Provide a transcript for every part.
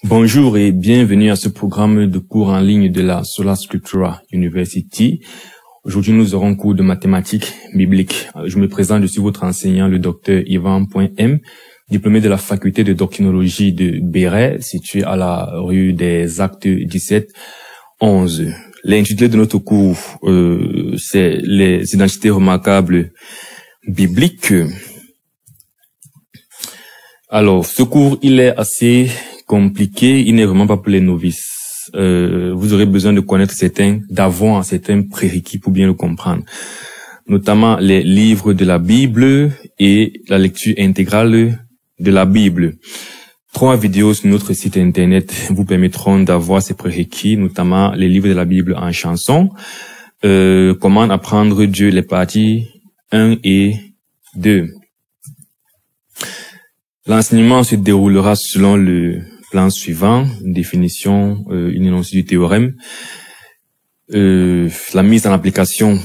Bonjour et bienvenue à ce programme de cours en ligne de la Sola Scriptura University. Aujourd'hui, nous aurons cours de mathématiques bibliques. Je me présente, je suis votre enseignant, le docteur Ivan.M, diplômé de la faculté de doxinologie de Béret, située à la rue des Actes 17-11. L'intitulé de notre cours, c'est les identités remarquables bibliques. Alors, ce cours, il est assez compliqué, il n'est vraiment pas pour les novices. Vous aurez besoin de connaître d'avoir certains prérequis pour bien le comprendre. Notamment les livres de la Bible et la lecture intégrale de la Bible. 3 vidéos sur notre site internet vous permettront d'avoir ces prérequis, notamment les livres de la Bible en chanson, comment apprendre Dieu, les parties 1 et 2. L'enseignement se déroulera selon le plan suivant, une définition, une énoncé du théorème, la mise en application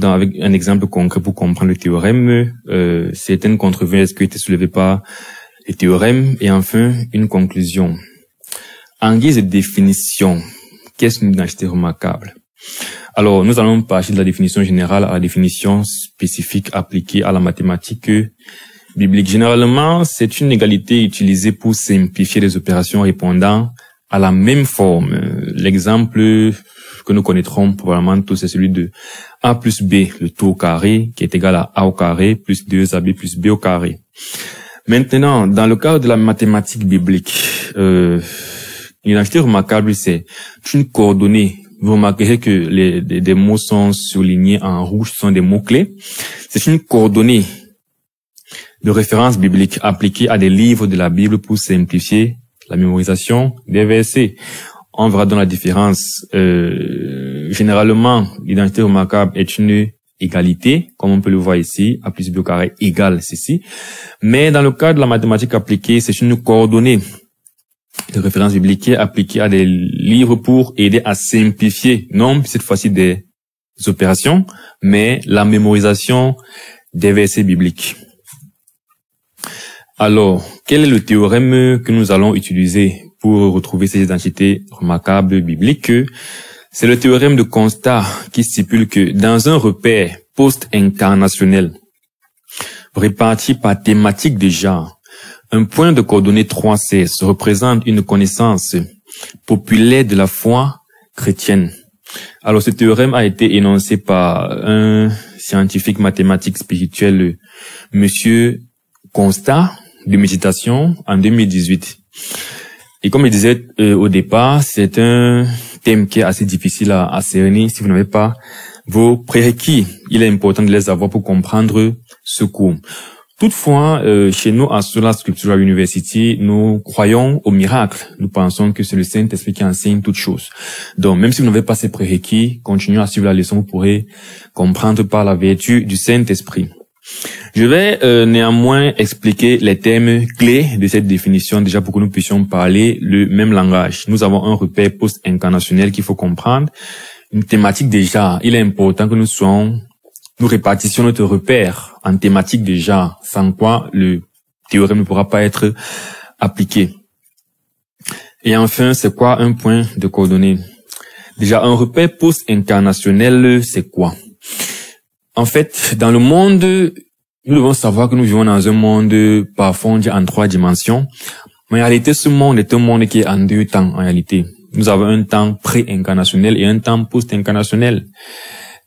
avec un exemple concret pour comprendre le théorème, certaines controverses qui étaient soulevées par le théorème, et enfin une conclusion. En guise de définition, qu'est-ce qu'une identité remarquable? Alors, nous allons passer de la définition générale à la définition spécifique appliquée à la mathématique biblique. Généralement, c'est une égalité utilisée pour simplifier les opérations répondant à la même forme. L'exemple que nous connaîtrons probablement tous, c'est celui de A plus B, le tout au carré, qui est égal à A au carré, plus 2AB plus B au carré. Maintenant, dans le cadre de la mathématique biblique, une identité remarquable, c'est une coordonnée. Vous remarquerez que des mots sont soulignés en rouge, ce sont des mots-clés. C'est une coordonnée de référence biblique appliquée à des livres de la Bible pour simplifier la mémorisation des versets. On verra dans la différence. Généralement, l'identité remarquable est une égalité, comme on peut le voir ici, A plus B au carré égale ceci. Mais dans le cas de la mathématique appliquée, c'est une coordonnée de référence biblique appliquée à des livres pour aider à simplifier, non cette fois-ci des opérations, mais la mémorisation des versets bibliques. Alors, quel est le théorème que nous allons utiliser pour retrouver ces identités remarquables bibliques? C'est le théorème de Constat qui stipule que dans un repère post-incarnationnel réparti par thématique de genre, un point de coordonnées 3,16 représente une connaissance populaire de la foi chrétienne. Alors, ce théorème a été énoncé par un scientifique mathématique spirituel, Monsieur Constat, de méditation en 2018. Et comme je disais au départ, c'est un thème qui est assez difficile à cerner si vous n'avez pas vos prérequis. Il est important de les avoir pour comprendre ce cours. Toutefois, chez nous à Sola Scriptura University, nous croyons au miracle. Nous pensons que c'est le Saint-Esprit qui enseigne toutes choses. Donc, même si vous n'avez pas ces prérequis, continuez à suivre la leçon, vous pourrez comprendre par la vertu du Saint-Esprit. Je vais néanmoins expliquer les thèmes clés de cette définition déjà pour que nous puissions parler le même langage. Nous avons un repère post-incarnationnel qu'il faut comprendre, une thématique déjà. Il est important que nous répartissions notre repère en thématique déjà, sans quoi le théorème ne pourra pas être appliqué. Et enfin, c'est quoi un point de coordonnée? Déjà, un repère post-incarnationnel, c'est quoi? En fait, dans le monde, nous devons savoir que nous vivons dans un monde parfois en 3 dimensions. Mais en réalité, ce monde est un monde qui est en 2 temps, en réalité. Nous avons un temps pré-incarnationnel et un temps post-incarnationnel.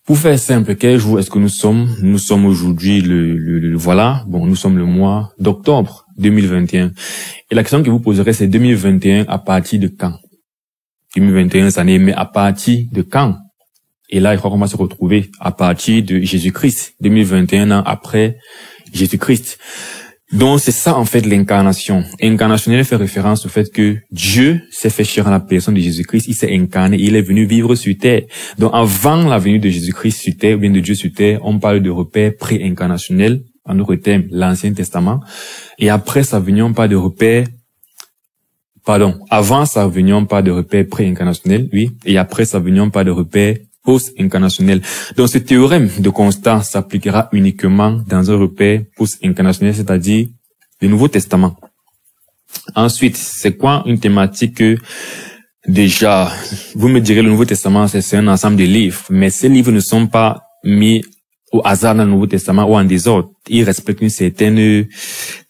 Pour faire simple, quel jour est-ce que nous sommes? Nous sommes aujourd'hui nous sommes le mois d'octobre 2021. Et la question que vous poserez, c'est 2021 à partir de quand? 2021 cette année, mais à partir de quand? Et là, il faut qu'on va se retrouver à partir de Jésus-Christ, 2021 ans après Jésus-Christ. Donc, c'est ça, en fait, l'incarnation. Incarnationnel fait référence au fait que Dieu s'est fait chair en la personne de Jésus-Christ. Il s'est incarné, il est venu vivre sur terre. Donc, avant la venue de Jésus-Christ sur terre, ou bien de Dieu sur terre, on parle de repère pré-incarnationnel, en d'autres termes, l'Ancien Testament. Et après sa venue, on parle de repère avant sa venue, on parle de repère pré-incarnationnel, oui. Et après sa venue, on parle de repère post-incarnationnel. Donc, ce théorème de Constat s'appliquera uniquement dans un repère post-incarnationnel, c'est-à-dire le Nouveau Testament. Ensuite, c'est quoi une thématique déjà, vous me direz, le Nouveau Testament, c'est un ensemble de livres, mais ces livres ne sont pas mis au hasard dans le Nouveau Testament ou en désordre. Ils respectent une certaine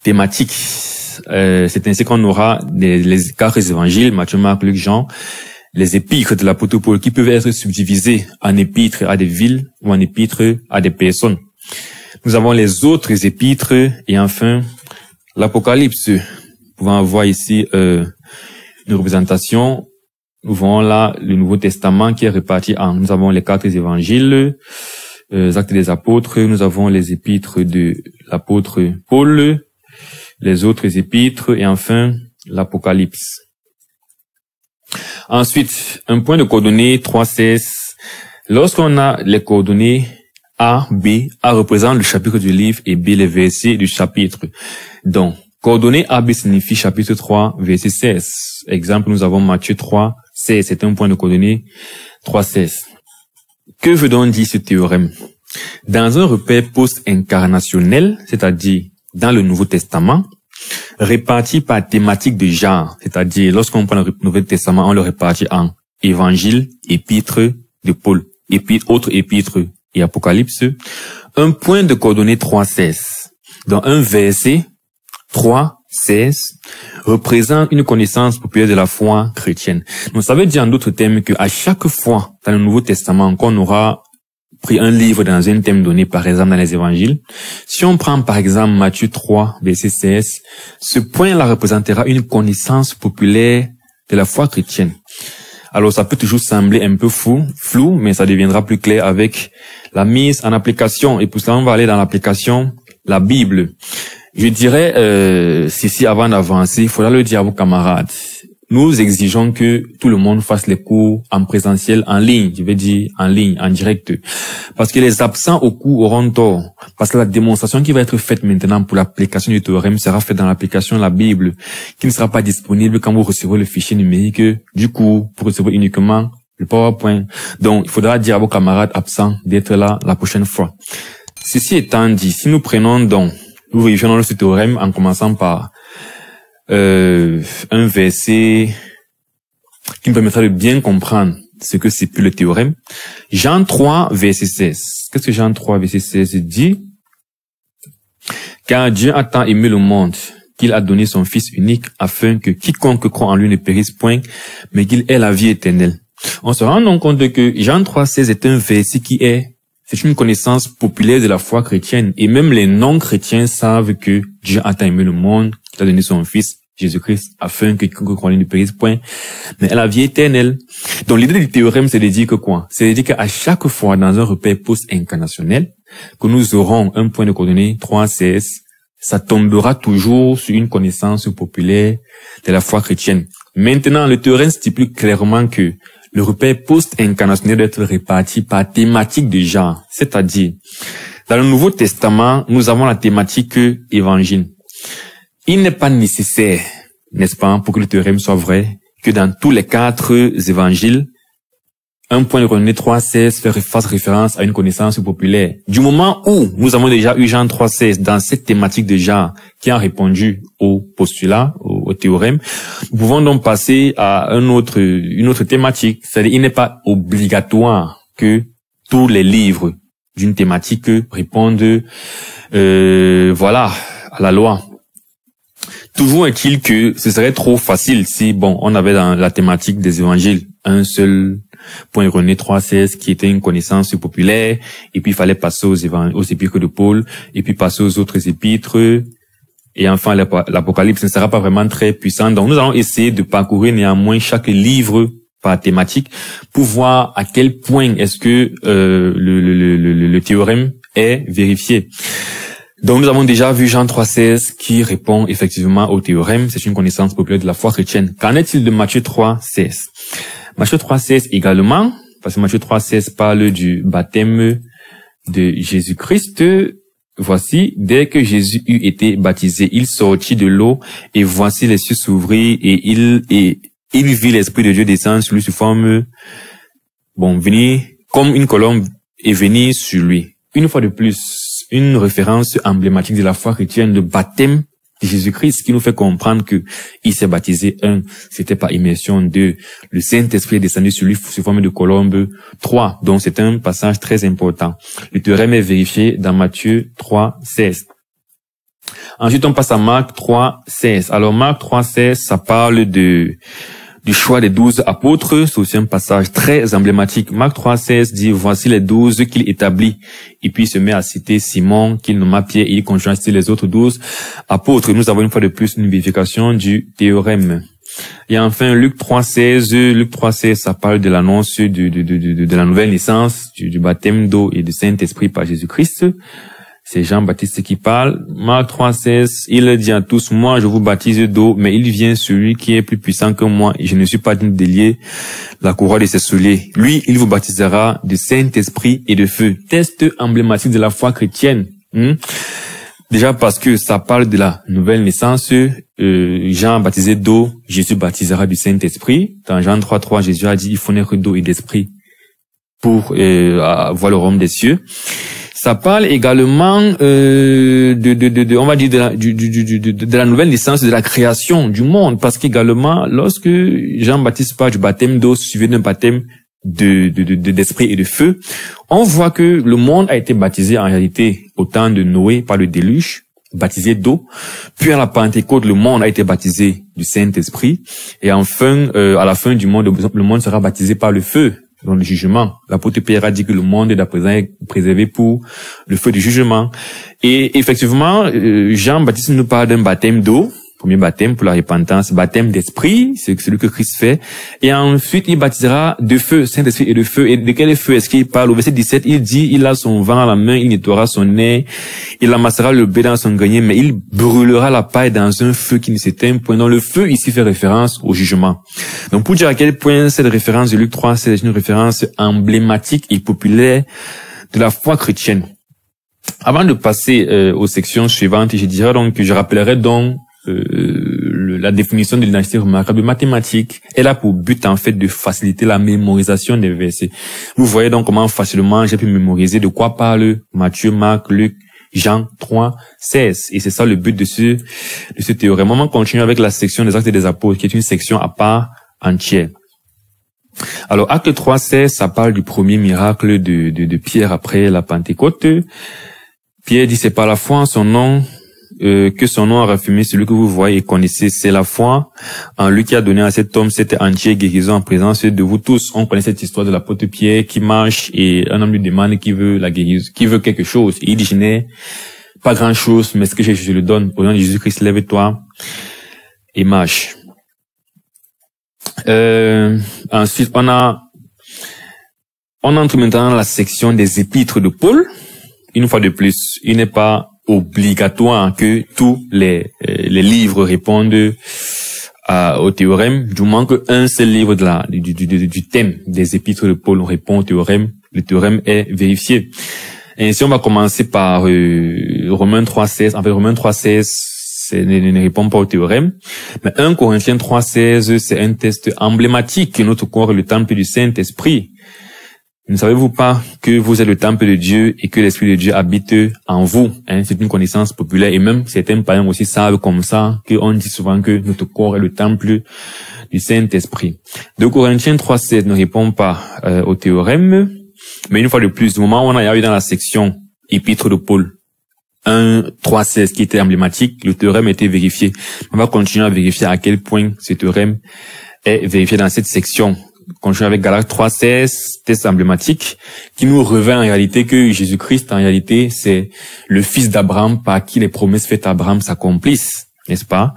thématique. C'est ainsi qu'on aura les 4 évangiles, Matthieu, Marc, Luc, Jean, les épîtres de l'apôtre Paul, qui peuvent être subdivisés en épîtres à des villes ou en épîtres à des personnes. Nous avons les autres épîtres et enfin l'Apocalypse. Nous pouvons voir ici une représentation. Nous voyons là le Nouveau Testament qui est réparti en, nous avons les 4 évangiles, les actes des apôtres, nous avons les épîtres de l'apôtre Paul, les autres épîtres et enfin l'Apocalypse. Ensuite, un point de coordonnées 3.16. Lorsqu'on a les coordonnées A, B, A représente le chapitre du livre et B les versets du chapitre. Donc, coordonnées A, B signifie chapitre 3, verset 16. Exemple, nous avons Matthieu 3, 16. C'est un point de coordonnées 3.16. Que veut donc dire ce théorème? Dans un repère post-incarnationnel, c'est-à-dire dans le Nouveau Testament, réparti par thématique de genre, c'est-à-dire lorsqu'on prend le Nouveau Testament, on le répartit en évangile, épître de Paul, autres épîtres et apocalypse, un point de coordonnées 3.16. Dans un verset 3.16 représente une connaissance populaire de la foi chrétienne. Donc ça veut dire en d'autres termes que à chaque fois dans le Nouveau Testament qu'on aura pris un livre dans un thème donné, par exemple dans les évangiles, si on prend par exemple Matthieu 3, verset 16, ce point-là représentera une connaissance populaire de la foi chrétienne. Alors ça peut toujours sembler un peu flou, mais ça deviendra plus clair avec la mise en application. Et pour cela, on va aller dans l'application, la Bible. Je dirais, ceci avant d'avancer, il faudra le dire à vos camarades. Nous exigeons que tout le monde fasse les cours en présentiel, en ligne, je vais dire en ligne, en direct. Parce que les absents au cours auront tort. Parce que la démonstration qui va être faite maintenant pour l'application du théorème sera faite dans l'application la Bible, qui ne sera pas disponible quand vous recevrez le fichier numérique du cours, pour recevoir uniquement le PowerPoint. Donc, il faudra dire à vos camarades absents d'être là la prochaine fois. Ceci étant dit, si nous prenons donc, nous vérifions ce théorème en commençant par un verset qui nous permettra de bien comprendre ce que c'est plus le théorème. Jean 3, verset 16. Qu'est-ce que Jean 3, verset 16 dit? Car Dieu a tant aimé le monde qu'il a donné son Fils unique afin que quiconque croit en lui ne périsse point, mais qu'il ait la vie éternelle. On se rend donc compte que Jean 3, 16 est un verset c'est une connaissance populaire de la foi chrétienne. Et même les non-chrétiens savent que Dieu a tant aimé le monde qu'il a donné son Fils, Jésus-Christ, afin que quiconque croit en lui ne périsse point, mais à la vie éternelle. Donc l'idée du théorème, c'est de dire que quoi? C'est de dire qu'à chaque fois dans un repère post-incarnationnel, que nous aurons un point de coordonnée 3.16, ça tombera toujours sur une connaissance populaire de la foi chrétienne. Maintenant, le théorème stipule clairement que le repère post-incarnationnel doit être réparti par thématique de genre. C'est-à-dire, dans le Nouveau Testament, nous avons la thématique évangile. Il n'est pas nécessaire, n'est-ce pas, pour que le théorème soit vrai, que dans tous les 4 évangiles, un point de coordonnée 3.16 fasse référence à une connaissance populaire. Du moment où nous avons déjà eu Jean 3.16 dans cette thématique de genre qui a répondu au postulat, au théorème, nous pouvons donc passer à une autre thématique. C'est-à-dire, il n'est pas obligatoire que tous les livres d'une thématique répondent, à la loi. Toujours est-il que ce serait trop facile si, on avait dans la thématique des évangiles un seul point de coordonnée 3.16 qui était une connaissance populaire, et puis il fallait passer aux épîtres de Paul, et puis passer aux autres épîtres, et enfin l'Apocalypse ne sera pas vraiment très puissant. Donc nous allons essayer de parcourir néanmoins chaque livre par thématique pour voir à quel point est-ce que le théorème est vérifié. Donc nous avons déjà vu Jean 3.16 qui répond effectivement au théorème. C'est une connaissance populaire de la foi chrétienne. Qu'en est-il de Matthieu 3.16? Matthieu 3.16 également, parce que Matthieu 3.16 parle du baptême de Jésus-Christ. Voici, dès que Jésus eut été baptisé, il sortit de l'eau, et voici les cieux s'ouvrir, et il vit l'Esprit de Dieu descendre sur lui sous forme, venir comme une colombe et venir sur lui. Une fois de plus, une référence emblématique de la foi chrétienne, le baptême de Jésus-Christ, qui nous fait comprendre que il s'est baptisé. 1, c'était par immersion. 2, le Saint-Esprit est descendu sur lui sous forme de colombe. 3, donc c'est un passage très important. Le théorème est vérifié dans Matthieu 3, 16. Ensuite, on passe à Marc 3, 16. Alors, Marc 3, 16, ça parle du choix des 12 apôtres. C'est aussi un passage très emblématique. Marc 3, 16 dit, voici les 12 qu'il établit. Et puis, il se met à citer Simon, qu'il nomma Pierre, et il continue à citer les autres 12 apôtres. Nous avons une fois de plus une vérification du théorème. Et enfin, Luc 3, 16. Luc 3, 16, ça parle de l'annonce de la nouvelle naissance, du baptême d'eau et du Saint-Esprit par Jésus-Christ. C'est Jean-Baptiste qui parle. Marc 3,16, il dit à tous, moi je vous baptise d'eau, mais il vient celui qui est plus puissant que moi, et je ne suis pas digne de délier la courroie de ses souliers. Lui, il vous baptisera du Saint-Esprit et de feu. Test emblématique de la foi chrétienne. Déjà parce que ça parle de la nouvelle naissance. Jean baptisé d'eau, Jésus baptisera du Saint-Esprit. Dans Jean 3,3, Jésus a dit, il faut naître d'eau et d'esprit pour voir le royaume des cieux. Ça parle également on va dire de la nouvelle naissance, de la création du monde, parce qu'également lorsque Jean-Baptiste parle du baptême d'eau suivi d'un baptême d'esprit et de feu, on voit que le monde a été baptisé en réalité au temps de Noé par le déluge, baptisé d'eau, puis à la Pentecôte le monde a été baptisé du Saint-Esprit, et enfin à la fin du monde le monde sera baptisé par le feu. Dans le jugement. L'apôtre Pierre a dit que le monde est à présent préservé pour le feu du jugement. Et effectivement, Jean-Baptiste nous parle d'un baptême d'eau, premier baptême pour la repentance, baptême d'esprit, c'est celui que Christ fait. Et ensuite, il baptisera de feu, Saint-Esprit et de feu. Et de quel feu est-ce qu'il parle? Au verset 17, il dit, il a son vent à la main, il nettoiera son nez, il amassera le blé dans son grenier, mais il brûlera la paille dans un feu qui ne s'éteint point. Donc le feu ici fait référence au jugement. Donc pour dire à quel point cette référence de Luc 3, c'est une référence emblématique et populaire de la foi chrétienne. Avant de passer aux sections suivantes, je dirais donc que je rappellerai donc la définition de l'identité remarquable mathématique. Elle a pour but en fait de faciliter la mémorisation des versets. Vous voyez donc comment facilement j'ai pu mémoriser de quoi parle Matthieu, Marc, Luc, Jean 3, 16. Et c'est ça le but de ce théorème. On continue avec la section des actes des apôtres, qui est une section à part entière. Alors, acte 3, 16, ça parle du premier miracle de Pierre après la Pentecôte. Pierre dit, c'est par la foi en son nom que son nom a rafumé, celui que vous voyez et connaissez, c'est la foi en lui qui a donné à cet homme cette entière guérison en présence de vous tous. On connaît cette histoire de l'apôtre Pierre qui marche et un homme lui demande qui veut la guérison, qui veut quelque chose. Et il dit, je n'ai pas grand chose, mais ce que j'ai, je le donne. Au nom de Jésus-Christ, lève-toi et marche. Ensuite, on entre maintenant dans la section des épîtres de Paul. Une fois de plus, il n'est pas obligatoire que tous les livres répondent au théorème, du moins qu'un seul livre du thème des épîtres de Paul répond au théorème. Le théorème est vérifié. Ainsi, on va commencer par Romains 3.16. En fait, Romains 3.16 ne répond pas au théorème. Mais 1 Corinthiens 3.16, c'est un test emblématique que notre corps est le temple du Saint-Esprit. Ne savez-vous pas que vous êtes le temple de Dieu et que l'Esprit de Dieu habite en vous? C'est une connaissance populaire et même certains païens aussi savent comme ça qu'on dit souvent que notre corps est le temple du Saint-Esprit. 2 Corinthiens 3.16 ne répond pas au théorème, mais une fois de plus, du moment où on a eu dans la section épître de Paul 1.3.16 qui était emblématique, le théorème a été vérifié. On va continuer à vérifier à quel point ce théorème est vérifié dans cette section. Continue avec Galates 3.16, test emblématique, qui nous revêt en réalité que Jésus-Christ, en réalité, c'est le fils d'Abraham par qui les promesses faites à Abraham s'accomplissent, n'est-ce pas?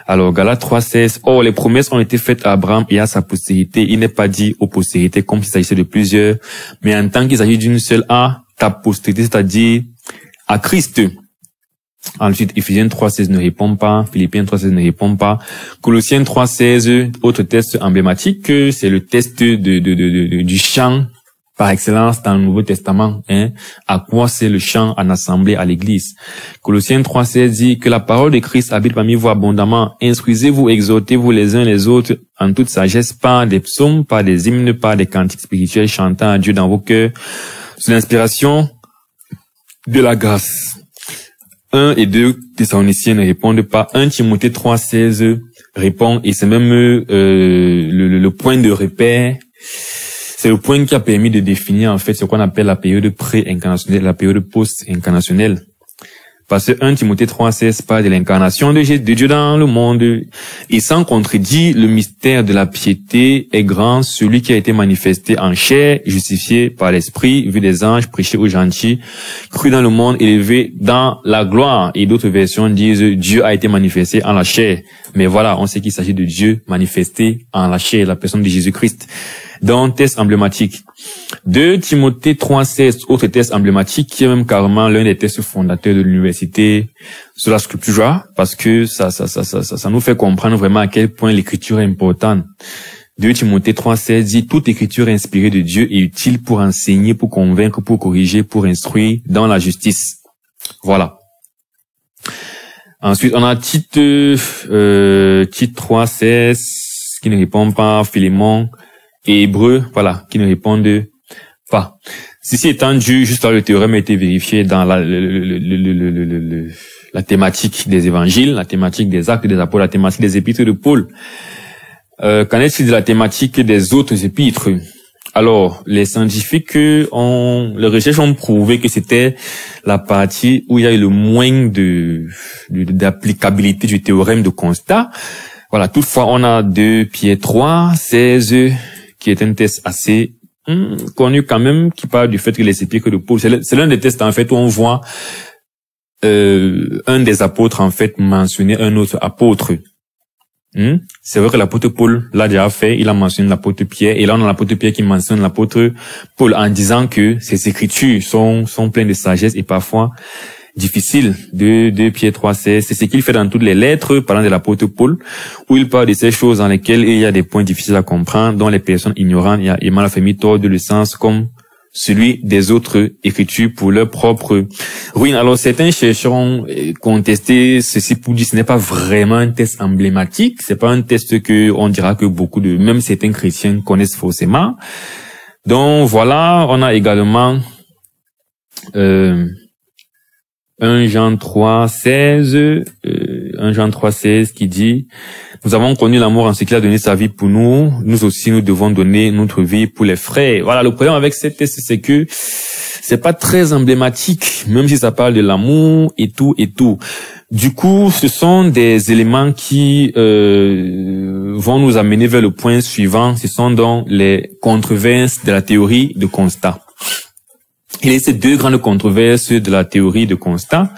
Alors, Galates 3.16, or, les promesses ont été faites à Abraham et à sa postérité. Il n'est pas dit aux postérités comme s'il s'agissait de plusieurs, mais en tant qu'il s'agit d'une seule, à ta postérité, c'est-à-dire à Christ. Ensuite, Ephésiens 3.16 ne répond pas, Philippiens 3.16 ne répond pas, Colossiens 3.16, autre test emblématique, c'est le test du chant par excellence dans le Nouveau Testament. À quoi c'est le chant en assemblée à l'Église? Colossiens 3.16 dit que la parole de Christ habite parmi vous abondamment. Instruisez-vous, exhortez-vous les uns les autres en toute sagesse par des psaumes, par des hymnes, par des cantiques spirituels chantant à Dieu dans vos cœurs sous l'inspiration de la grâce. 1 et 2 Thessaloniciens ne répondent pas. 1 Timothée 3,16 répond, et c'est même le point de repère. C'est le point qui a permis de définir en fait ce qu'on appelle la période pré-incarnationnelle, la période post-incarnationnelle. Parce que 1 Timothée 3,16 parle de l'incarnation de Dieu dans le monde. Et sans contredit, le mystère de la piété est grand, celui qui a été manifesté en chair, justifié par l'esprit, vu des anges, prêché aux gentils, cru dans le monde, élevé dans la gloire. Et d'autres versions disent Dieu a été manifesté en la chair. Mais voilà, on sait qu'il s'agit de Dieu manifesté en la chair, la personne de Jésus-Christ. Donc, test emblématique. 2 Timothée 3,16, autre test emblématique, qui est même carrément l'un des tests fondateurs de l'université sur la scripture, parce que ça nous fait comprendre vraiment à quel point l'écriture est importante. 2 Timothée 3,16 dit, toute écriture inspirée de Dieu est utile pour enseigner, pour convaincre, pour corriger, pour instruire dans la justice. Voilà. Ensuite, on a Tite 3,16, qui ne répond pas, Philémon, et Hébreux, voilà, qui ne répondent pas. Ceci étant dû, juste là, le théorème a été vérifié dans la thématique des évangiles, la thématique des actes des apôtres, la thématique des épîtres de Paul. Qu'en est-il de la thématique des autres épîtres? Alors, les scientifiques les recherches ont prouvé que c'était la partie où il y a eu le moins d'applicabilité du théorème de constat. Voilà, toutefois, on a 2 Pierre 3,16, qui est un test assez connu quand même, qui parle du fait que les épîtres de Paul, c'est l'un des tests en fait où on voit un des apôtres en fait mentionner un autre apôtre. C'est vrai que l'apôtre Paul l'a déjà fait, il a mentionné l'apôtre Pierre, et là on a l'apôtre Pierre qui mentionne l'apôtre Paul en disant que ces écritures sont pleines de sagesse et parfois difficiles. De Pierre 3,16, c'est ce qu'il fait dans toutes les lettres parlant de l'apôtre Paul, où il parle de ces choses dans lesquelles il y a des points difficiles à comprendre, dont les personnes ignorantes et mal affamées tordent le sens comme celui des autres écritures pour leur propre ruine. Alors certains chercheurs ont contesté ceci pour dire que ce n'est pas vraiment un test emblématique, c'est pas un test que on dira que même certains chrétiens connaissent forcément. Donc voilà, on a également 1 Jean 3,16 qui dit « Nous avons connu l'amour en ce qu'il a donné sa vie pour nous. Nous aussi, nous devons donner notre vie pour les frères. » Voilà, le problème avec cette test, c'est que c'est pas très emblématique, même si ça parle de l'amour et tout et tout. Du coup, ce sont des éléments qui vont nous amener vers le point suivant. Ce sont donc les controverses de la théorie de constat. Il y a ces 2 grandes controverses de la théorie de constat.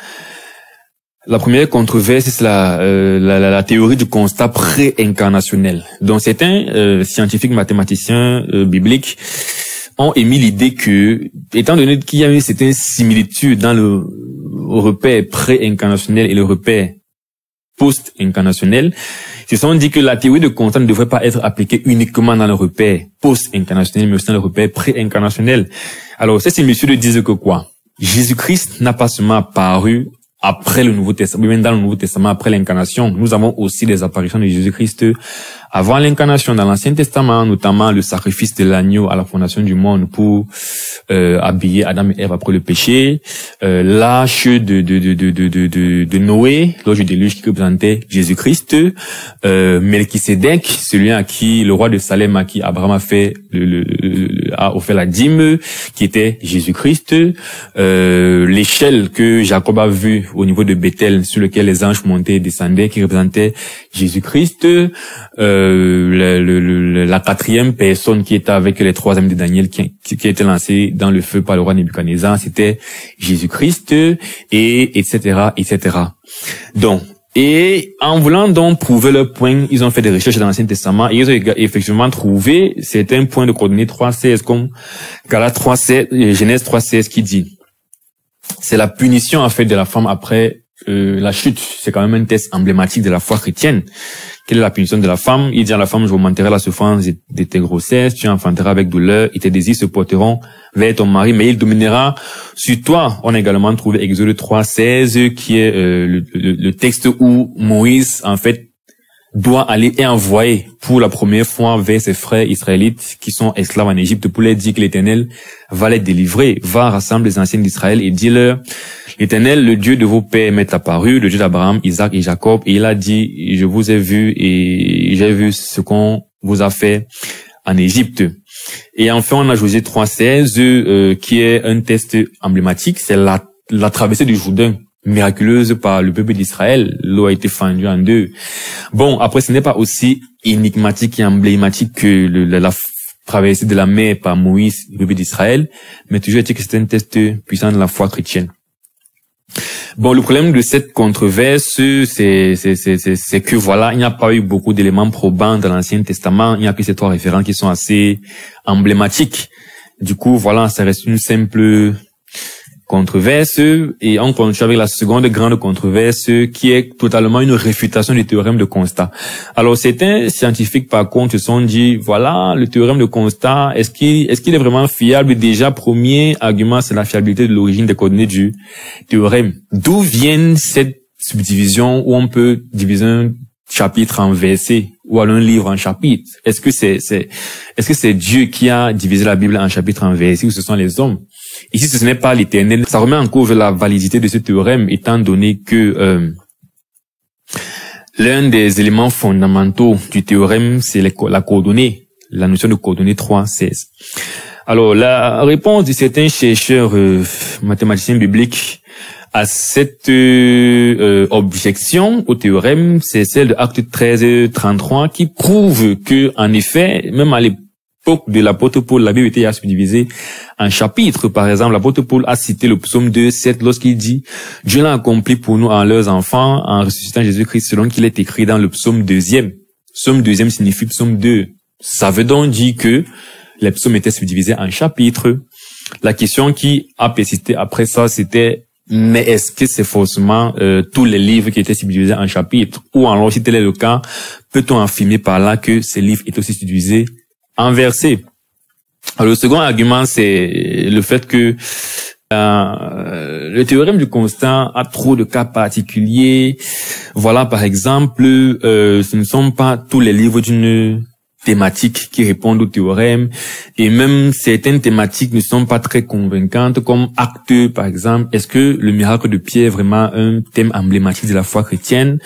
La première controverse, c'est la théorie du constat pré-incarnationnel. Donc certains scientifiques, mathématiciens, bibliques ont émis l'idée que, étant donné qu'il y a une certaine similitude dans le repère pré-incarnationnel et le repère post-incarnationnel, ils se sont dit que la théorie de constat ne devrait pas être appliquée uniquement dans le repère post-incarnationnel, mais aussi dans le repère pré-incarnationnel. Alors, ces similitudes disent que quoi? Jésus-Christ n'a pas seulement apparu après le Nouveau Testament, même dans le Nouveau Testament, après l'incarnation. Nous avons aussi des apparitions de Jésus-Christ avant l'incarnation dans l'Ancien Testament, notamment le sacrifice de l'agneau à la fondation du monde pour habiller Adam et Ève après le péché, l'arche de Noé, l'orge du déluge qui représentait Jésus-Christ, Melchisédek, celui à qui le roi de Salem, à qui Abraham a offert la dîme, qui était Jésus-Christ, l'échelle que Jacob a vue au niveau de Bethel, sur lequel les anges montaient et descendaient, qui représentait Jésus-Christ, la 4e personne qui était avec les 3 amis de Daniel, qui a été lancée dans le feu par le roi Nebuchadnezzar, c'était Jésus-Christ, et etc., etc. Donc, et en voulant donc prouver leur point, ils ont fait des recherches dans l'Ancien Testament et ils ont effectivement trouvé certains points de coordonnées 3.16 comme Galates 3.16, Genèse 3.16 qui dit c'est la punition en fait de la femme après la chute. C'est quand même un test emblématique de la foi chrétienne. Quelle est la punition de la femme? Il dit à la femme, je augmenterai la souffrance de tes grossesses, tu enfanteras avec douleur, et tes désirs se porteront vers ton mari, mais il dominera sur toi. On a également trouvé Exode 3.16, qui est le texte où Moïse, en fait, doit aller et envoyer pour la première fois vers ses frères israélites qui sont esclaves en Égypte pour leur dire que l'Éternel va les délivrer, va rassembler les anciens d'Israël et dire-leur, l'Éternel, le Dieu de vos pères m'est apparu, le Dieu d'Abraham, Isaac et Jacob, et il a dit, je vous ai vu et j'ai vu ce qu'on vous a fait en Égypte. Et enfin, on a Josué 3,16, qui est un texte emblématique, c'est la traversée du Jourdain, miraculeuse par le peuple d'Israël. L'eau a été fendue en deux. Bon, après, ce n'est pas aussi énigmatique et emblématique que la traversée de la mer par Moïse, le peuple d'Israël, mais toujours est-il que c'est un texte puissant de la foi chrétienne. Bon, le problème de cette controverse, c'est que voilà, il n'y a pas eu beaucoup d'éléments probants dans l'Ancien Testament. Il n'y a que ces trois référents qui sont assez emblématiques. Du coup, voilà, ça reste une simple controverse. Et on continue avec la seconde grande controverse qui est totalement une réfutation du théorème de Constat. Alors, certains scientifiques, par contre, se sont dit, voilà, le théorème de Constat, est-ce qu'il est vraiment fiable? Déjà, premier argument, c'est la fiabilité de l'origine des coordonnées du théorème. D'où vient cette subdivision où on peut diviser un chapitre en versets ou alors un livre en chapitres? Est-ce que c'est Dieu qui a divisé la Bible en chapitres en versets ou ce sont les hommes? Ici, ce n'est pas l'Éternel. Ça remet en cause la validité de ce théorème, étant donné que l'un des éléments fondamentaux du théorème, c'est la coordonnée, la notion de coordonnée 3,16. Alors, la réponse de certains chercheurs mathématiciens bibliques à cette objection au théorème, c'est celle de Acte 13:33 qui prouve que, en effet, même à l'époque de l'apôtre Paul, la Bible était subdivisée en chapitres. Par exemple, l'apôtre Paul a cité le psaume 2:7 lorsqu'il dit « Dieu l'a accompli pour nous en leurs enfants, en ressuscitant Jésus-Christ, selon qu'il est écrit dans le psaume 2e. » Psaume 2e signifie psaume 2. Ça veut donc dire que les psaumes étaient subdivisés en chapitres. La question qui a persisté après ça, c'était mais est-ce que c'est forcément tous les livres qui étaient subdivisés en chapitres? Ou alors, si tel est le cas, peut-on affirmer par là que ces livres étaient aussi subdivisés en versets? Alors, le second argument, c'est le fait que le théorème du constat a trop de cas particuliers. Voilà, par exemple, ce ne sont pas tous les livres d'une thématique qui répondent au théorème, et même certaines thématiques ne sont pas très convaincantes, comme Actes, par exemple. Est-ce que le miracle de Pierre est vraiment un thème emblématique de la foi chrétienne?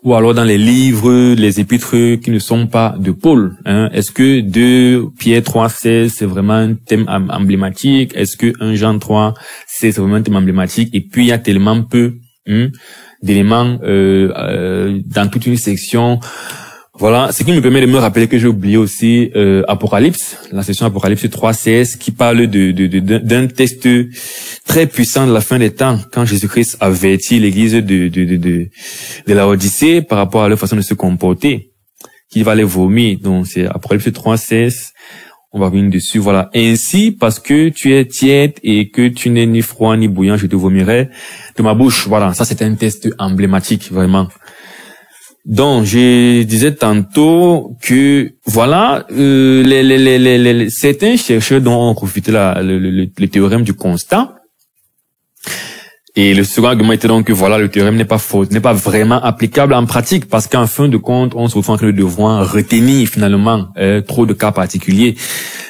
Ou alors dans les livres, les épîtres qui ne sont pas de Paul, hein? Est-ce que 2 Pierre 3,16 c'est vraiment un thème emblématique? Est-ce que 1 Jean 3,16 c'est vraiment un thème emblématique? Et puis il y a tellement peu d'éléments dans toute une section. Voilà, ce qui me permet de me rappeler que j'ai oublié aussi Apocalypse, la section Apocalypse 3,16 qui parle d'un texte très puissant de la fin des temps, quand Jésus-Christ avertit l'église de la Odyssée par rapport à leur façon de se comporter, qu'il va les vomir. Donc c'est Apocalypse 3,16, on va revenir dessus. Voilà, ainsi parce que tu es tiède et que tu n'es ni froid ni bouillant, je te vomirai de ma bouche. Voilà, ça c'est un texte emblématique vraiment. Donc, je disais tantôt que, voilà, certains chercheurs dont on profité le théorème du constat. Et le second argument était donc que, voilà, le théorème n'est pas faux, n'est pas vraiment applicable en pratique, parce qu'en fin de compte, on se retrouve en train de devoir retenir, finalement, trop de cas particuliers.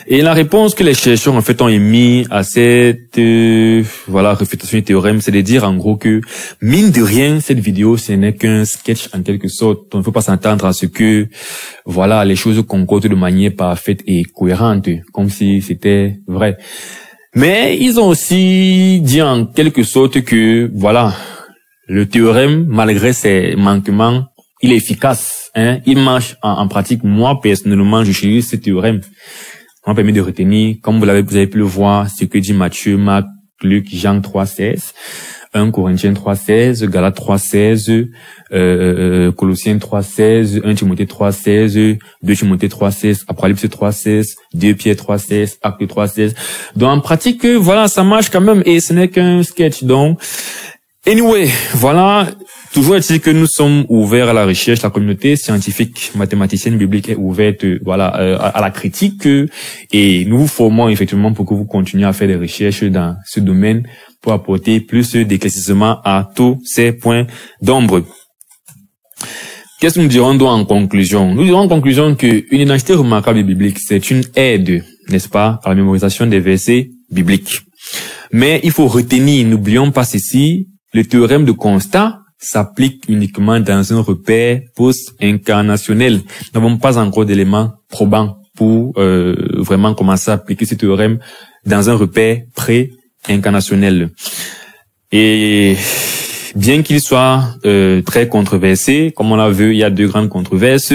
Et la réponse que les chercheurs, en fait, ont émis à cette, réfutation du théorème, c'est de dire, en gros, que, mine de rien, cette vidéo, ce n'est qu'un sketch, en quelque sorte. On ne faut pas s'attendre à ce que, voilà, les choses concordent de manière parfaite et cohérente, comme si c'était vrai. Mais ils ont aussi dit en quelque sorte que, voilà, le théorème, malgré ses manquements, il est efficace, hein, il marche en pratique. Moi, personnellement, j'utilise ce théorème. Ça m'a permis de retenir, comme vous avez pu le voir, ce que dit Matthieu, Marc, Luc, Jean 3,16, 1 Corinthiens 3,16, Galates 3,16, Colossiens 3,16, 1 Timothée 3,16, 2 Timothée 3,16, Apocalypse 3,16, 2 Pierre 3,16, Actes 3,16. Donc en pratique, voilà, ça marche quand même et ce n'est qu'un sketch. Donc, anyway, voilà. Toujours est-il que nous sommes ouverts à la recherche, la communauté scientifique, mathématicienne, biblique est ouverte, voilà, à la critique, et nous vous formons effectivement pour que vous continuiez à faire des recherches dans ce domaine pour apporter plus d'éclaircissement à tous ces points d'ombre. Qu'est-ce que nous dirons donc en conclusion? Nous dirons en conclusion que une identité remarquable biblique, c'est une aide, n'est-ce pas, à la mémorisation des versets bibliques. Mais il faut retenir, n'oublions pas ceci, le théorème de constat s'applique uniquement dans un repère post-incarnationnel. Nous n'avons pas encore d'éléments probants pour vraiment commencer à appliquer ce théorème dans un repère pré-incarnationnel. Et bien qu'il soit très controversé, comme on l'a vu, il y a deux grandes controverses.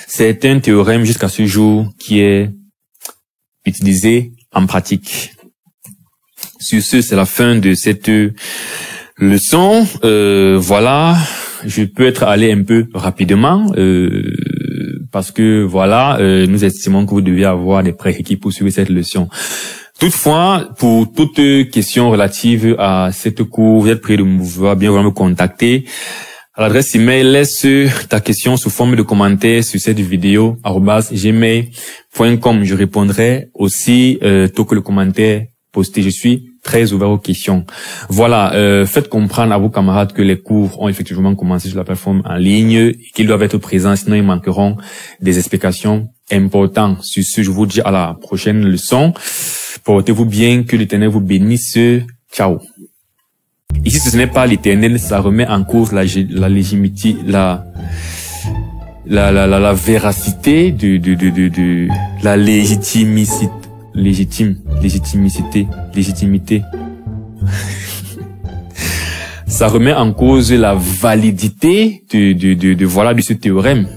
C'est un théorème jusqu'à ce jour qui est utilisé en pratique. Sur ce, c'est la fin de cette leçon. Voilà, je peux être allé un peu rapidement parce que voilà, nous estimons que vous devez avoir des prérequis pour suivre cette leçon. Toutefois, pour toute question relative à cette cours, vous êtes prêt de bien me contacter. À l'adresse email, laisse ta question sous forme de commentaire sur cette vidéo @gmail.com. Je répondrai aussi tôt que le commentaire posté. Je suis très ouvert aux questions. Voilà, faites comprendre à vos camarades que les cours ont effectivement commencé sur la plateforme en ligne et qu'ils doivent être présents, sinon ils manqueront des explications importantes. Sur ce, je vous dis à la prochaine leçon. Portez-vous bien, que l'Éternel vous bénisse. Ciao. Ici, ce n'est pas l'Éternel, ça remet en cause la légitimité, la véracité de la légitimité. Ça remet en cause la validité de ce théorème.